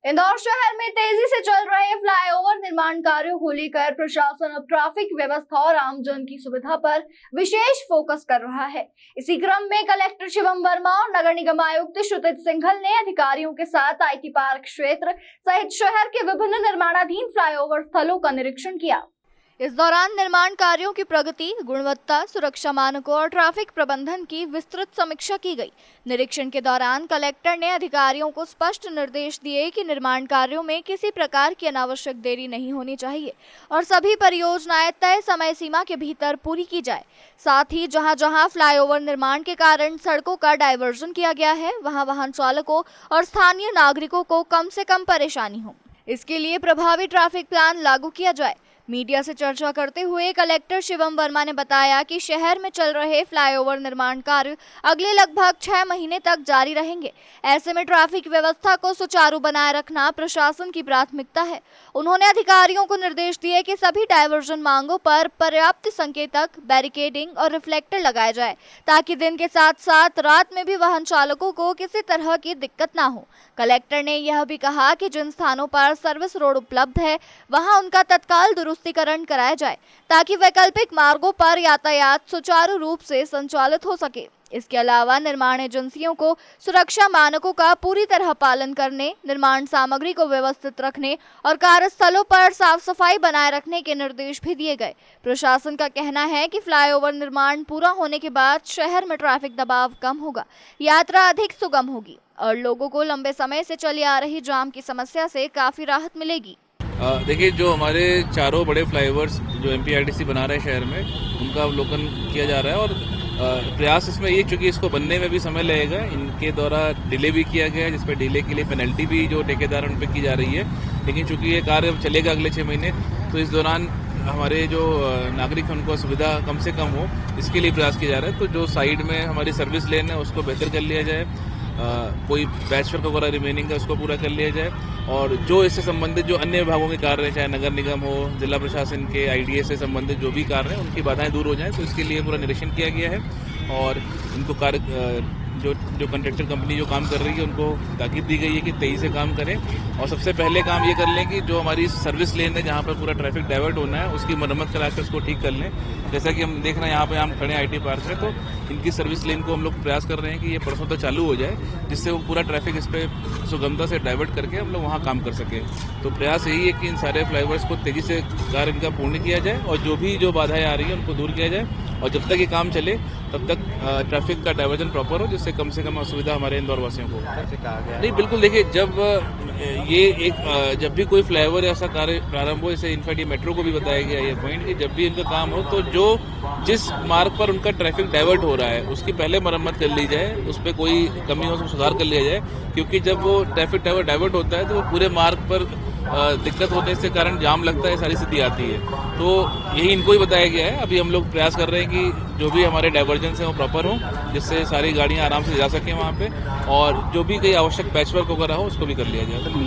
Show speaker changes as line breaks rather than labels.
इंदौर शहर में तेजी से चल रहे फ्लाईओवर निर्माण कार्यों को लेकर प्रशासन अब ट्रैफिक व्यवस्था और आमजन की सुविधा पर विशेष फोकस कर रहा है। इसी क्रम में कलेक्टर शिवम वर्मा और नगर निगम आयुक्त श्रुतित सिंघल ने अधिकारियों के साथ आईटी पार्क क्षेत्र सहित शहर के विभिन्न निर्माणाधीन फ्लाईओवर स्थलों का निरीक्षण किया। इस दौरान निर्माण कार्यों की प्रगति, गुणवत्ता, सुरक्षा मानकों और ट्रैफिक प्रबंधन की विस्तृत समीक्षा की गई। निरीक्षण के दौरान कलेक्टर ने अधिकारियों को स्पष्ट निर्देश दिए कि निर्माण कार्यों में किसी प्रकार की अनावश्यक देरी नहीं होनी चाहिए और सभी परियोजनाएं तय समय सीमा के भीतर पूरी की जाए। साथ ही जहां-जहां फ्लाईओवर निर्माण के कारण सड़कों का डायवर्जन किया गया है, वहां वाहन चालकों और स्थानीय नागरिकों को कम से कम परेशानी हो, इसके लिए प्रभावी ट्रैफिक प्लान लागू किया जाए। मीडिया से चर्चा करते हुए कलेक्टर शिवम वर्मा ने बताया कि शहर में चल रहे फ्लाईओवर निर्माण कार्य अगले लगभग 6 महीने तक जारी रहेंगे। ऐसे में ट्रैफिक व्यवस्था को सुचारू बनाए रखना प्रशासन की प्राथमिकता है। उन्होंने अधिकारियों को निर्देश दिए कि सभी डायवर्जन मार्गों पर पर्याप्त संकेतक, बैरिकेडिंग और रिफ्लेक्टर लगाए जाए ताकि दिन के साथ साथ रात में भी वाहन चालकों को किसी तरह की दिक्कत न हो। कलेक्टर ने यह भी कहा कि जिन स्थानों पर सर्विस रोड उपलब्ध है, वहां उनका तत्काल दुरुस्तीकरण कराया जाए ताकि वैकल्पिक मार्गों पर यातायात सुचारू रूप से संचालित हो सके। इसके अलावा निर्माण एजेंसियों को सुरक्षा मानकों का पूरी तरह पालन करने, निर्माण सामग्री को व्यवस्थित रखने और कार्यस्थलों पर साफ सफाई बनाए रखने के निर्देश भी दिए गए। प्रशासन का कहना है कि फ्लाईओवर निर्माण पूरा होने के बाद शहर में ट्रैफिक दबाव कम होगा, यात्रा अधिक सुगम होगी और लोगों को लंबे समय से चली आ रही जाम की समस्या से काफी राहत मिलेगी।
देखिए, जो हमारे चारों बड़े फ्लाईओवर्स जो एमपीआरडीसी बना रहे हैं शहर में, उनका अवलोकन किया जा रहा है और प्रयास इसमें ये, चूंकि इसको बनने में भी समय लगेगा, इनके द्वारा डिले भी किया गया है, जिसपे डिले के लिए पेनल्टी भी जो ठेकेदार उन पर की जा रही है। लेकिन चूंकि ये कार्य चलेगा अगले 6 महीने, तो इस दौरान हमारे जो नागरिक हैं उनको सुविधा कम से कम हो, इसके लिए प्रयास किया जा रहा है। तो जो साइड में हमारी सर्विस लेन है उसको बेहतर कर लिया जाए, कोई पैच वर्क वगैरह रिमेनिंग है उसको पूरा कर लिया जाए और जो इससे संबंधित जो अन्य विभागों के कार्य हैं, चाहे नगर निगम हो, जिला प्रशासन के आईडीएस से संबंधित जो भी कार्य हैं, उनकी बाधाएं दूर हो जाएं। तो इसके लिए पूरा निरीक्षण किया गया है और इनको कार्य जो कंट्रैक्टर कंपनी जो काम कर रही है उनको ताकीद दी गई है कि तेजी से काम करें और सबसे पहले काम ये कर लें कि जो हमारी सर्विस लेन है, जहाँ पर पूरा ट्रैफिक डाइवर्ट होना है, उसकी मरम्मत कराकर उसको ठीक कर लें। जैसा कि हम देख रहे हैं यहाँ पे हम खड़े हैं आईटी पार्क में, तो इनकी सर्विस लेन को हम लोग प्रयास कर रहे हैं कि ये परसों तक चालू हो जाए, जिससे वो पूरा ट्रैफिक इस पर सुगमता से डाइवर्ट करके हम लोग वहाँ काम कर सकें। तो प्रयास यही है कि इन सारे फ्लाईओवर्स को तेजी से कार्य इनका पूर्ण किया जाए और जो बाधाएं आ रही है उनको दूर किया जाए और जब तक ये काम चले तब तक ट्रैफिक का डाइवर्जन प्रॉपर हो, जिससे कम से कम असुविधा हमारे इंदौर वासियों को। नहीं, बिल्कुल, देखिए, जब भी कोई फ्लाईओवर ऐसा कार्य प्रारंभ हो, जैसे इनफैक्ट ये मेट्रो को भी बताया गया ये पॉइंट कि जब भी इनका काम हो तो जिस मार्ग पर उनका ट्रैफिक डाइवर्ट हो रहा है उसकी पहले मरम्मत कर ली जाए, उस पर कोई कमी हो उसको सुधार कर लिया जाए, क्योंकि जब वो ट्रैफिक डाइवर्ट होता है तो वो पूरे मार्ग पर दिक्कत होने से कारण जाम लगता है, सारी स्थिति आती है। तो यही इनको ही बताया गया है। अभी हम लोग प्रयास कर रहे हैं कि जो भी हमारे डाइवर्जेंस हैं वो प्रॉपर हो, जिससे सारी गाड़ियां आराम से जा सकें वहाँ पे और जो भी कोई आवश्यक पैच वर्क वगैरह हो उसको भी कर लिया जाए।